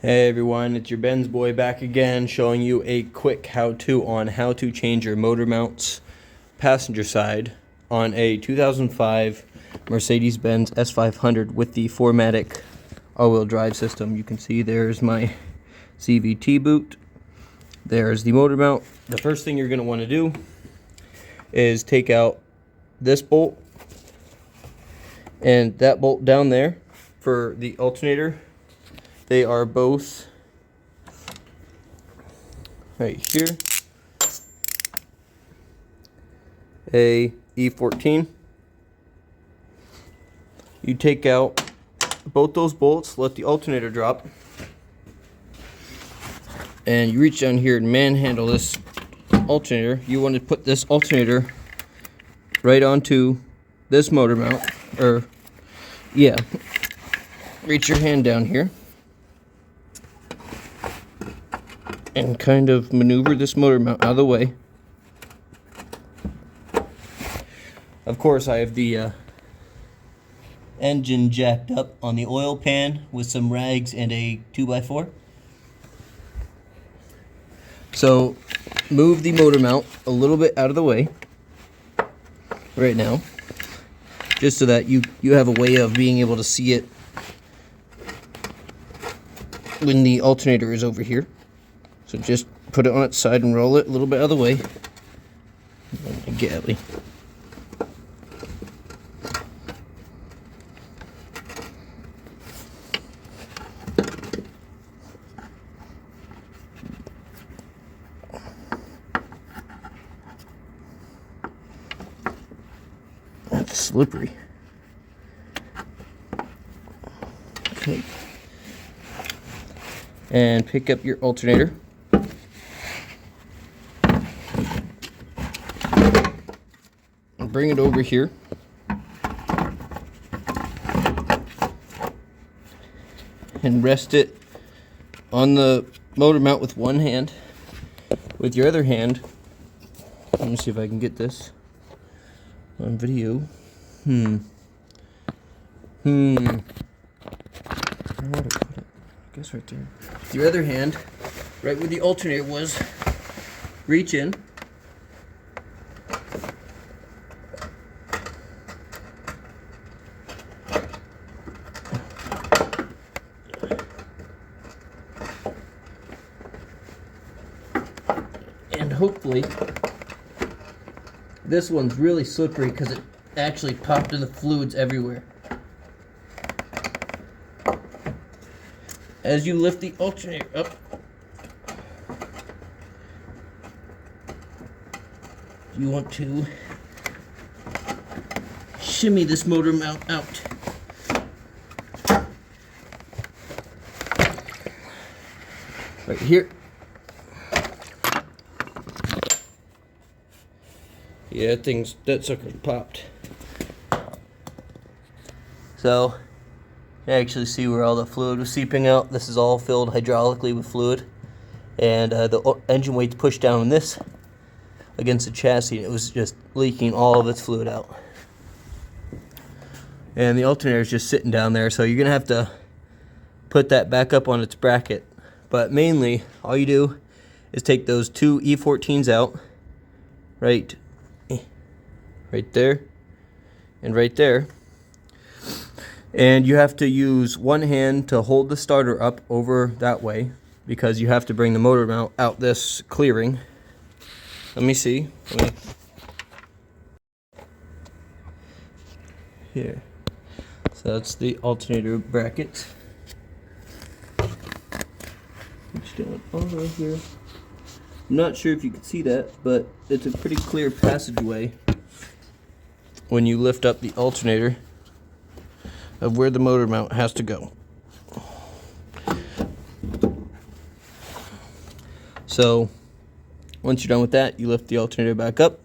Hey everyone, it's your Ben's boy back again, showing you a quick how-to on how to change your motor mounts passenger side on a 2005 Mercedes-Benz S500 with the 4matic all-wheel drive system. You can see there's my CVT boot. There's the motor mount. The first thing you're going to want to do is take out this bolt and that bolt down there for the alternator. They are both right here, a E14. You take out both those bolts, let the alternator drop, and you reach down here and manhandle this alternator. You want to put this alternator right onto this motor mount, reach your hand down here and kind of maneuver this motor mount out of the way. Of course, I have the engine jacked up on the oil pan with some rags and a 2x4. So move the motor mount a little bit out of the way right now, just so that you have a way of being able to see it when the alternator is over here. So just put it on its side and roll it a little bit out of the way. Galley. That's slippery. Okay. And pick up your alternator. Bring it over here. And rest it on the motor mount with one hand. With your other hand, let me see if I can get this on video. Where would I put it? I guess right there. With your other hand, right where the alternator was, reach in. And hopefully, this one's really slippery because it actually popped in the fluids everywhere. As you lift the alternator up, you want to shimmy this motor mount out. Right here. Yeah, that sucker popped. So, you actually see where all the fluid was seeping out. This is all filled hydraulically with fluid. And the engine weight's pushed down on this against the chassis. It was just leaking all of its fluid out. And the alternator is just sitting down there, so you're going to have to put that back up on its bracket. But mainly, all you do is take those two E14s out, right there and right there, and you have to use one hand to hold the starter up over that way because you have to bring the motor mount out this clearing. Let me see. Here. So that's the alternator bracket. Over here. I'm not sure if you can see that, but it's a pretty clear passageway when you lift up the alternator of where the motor mount has to go. So once you're done with that, you lift the alternator back up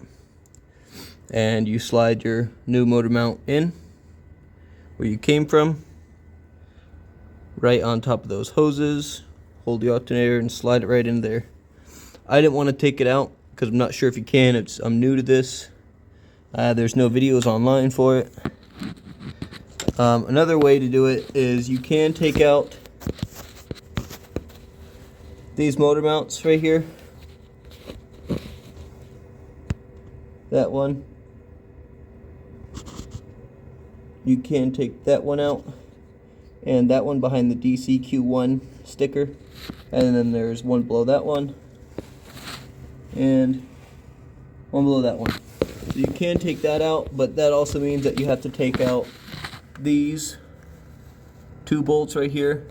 and you slide your new motor mount in where you came from, right on top of those hoses. Hold the alternator and slide it right in there. I didn't want to take it out because I'm not sure if you can. I'm new to this. There's no videos online for it. Another way to do it is you can take out these motor mounts right here, that one, you can take that one out, and that one behind the DCQ1 sticker, and then there's one below that one, and one below that one. So you can take that out, but that also means that you have to take out these two bolts right here.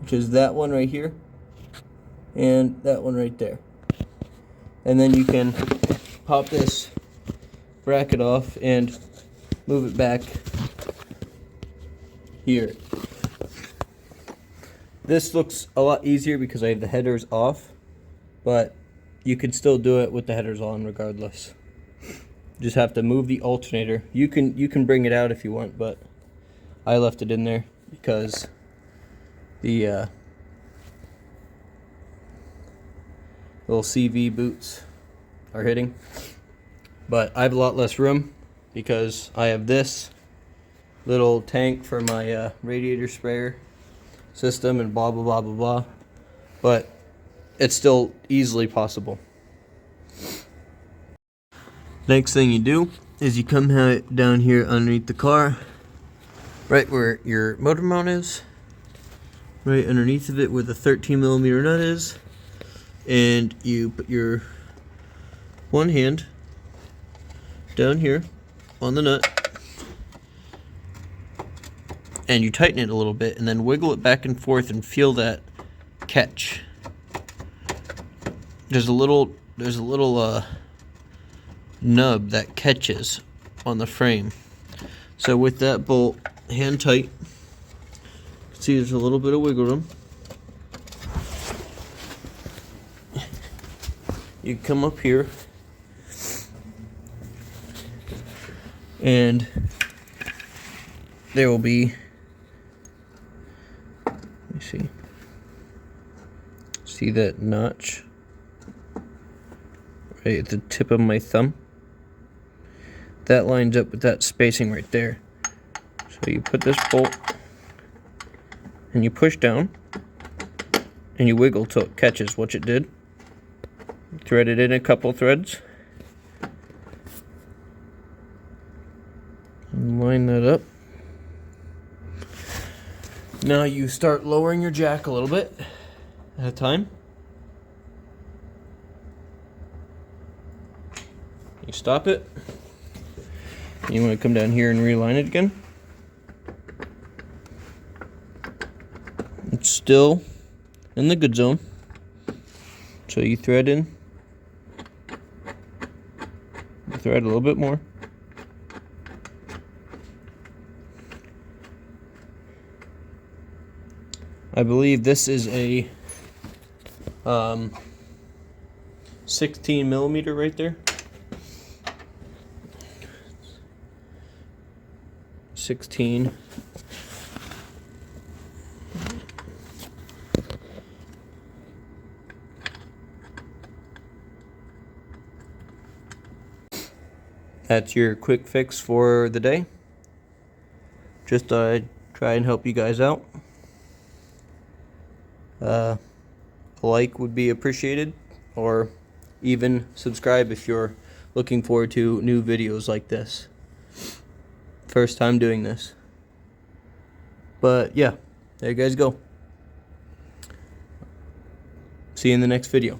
Which is that one right here and that one right there. And then you can pop this bracket off and move it back here. This looks a lot easier because I have the headers off, but you can still do it with the headers on regardless. Just have to move the alternator. You can bring it out if you want, but I left it in there because the little CV boots are hitting. But I have a lot less room because I have this little tank for my radiator sprayer system and blah blah blah blah blah. But it's still easily possible. Next thing you do is you come down here underneath the car, right where your motor mount is, right underneath of it where the 13mm nut is, and you put your one hand down here on the nut, and you tighten it a little bit, and then wiggle it back and forth and feel that catch. There's a little nub that catches on the frame. So with that bolt hand tight, see there's a little bit of wiggle room. You come up here and there will be, let me see that notch right at the tip of my thumb? That lines up with that spacing right there. So you put this bolt and you push down and you wiggle till it catches, which it did. Thread it in a couple threads and line that up. Now you start lowering your jack a little bit at a time. You stop it. You want to come down here and realign it again. It's still in the good zone. So you thread in. You thread a little bit more. I believe this is a 16mm right there. 16. That's your quick fix for the day. Just thought I'd try and help you guys out. A like would be appreciated, or even subscribe if you're looking forward to new videos like this. First time doing this. But yeah, there you guys go. See you in the next video.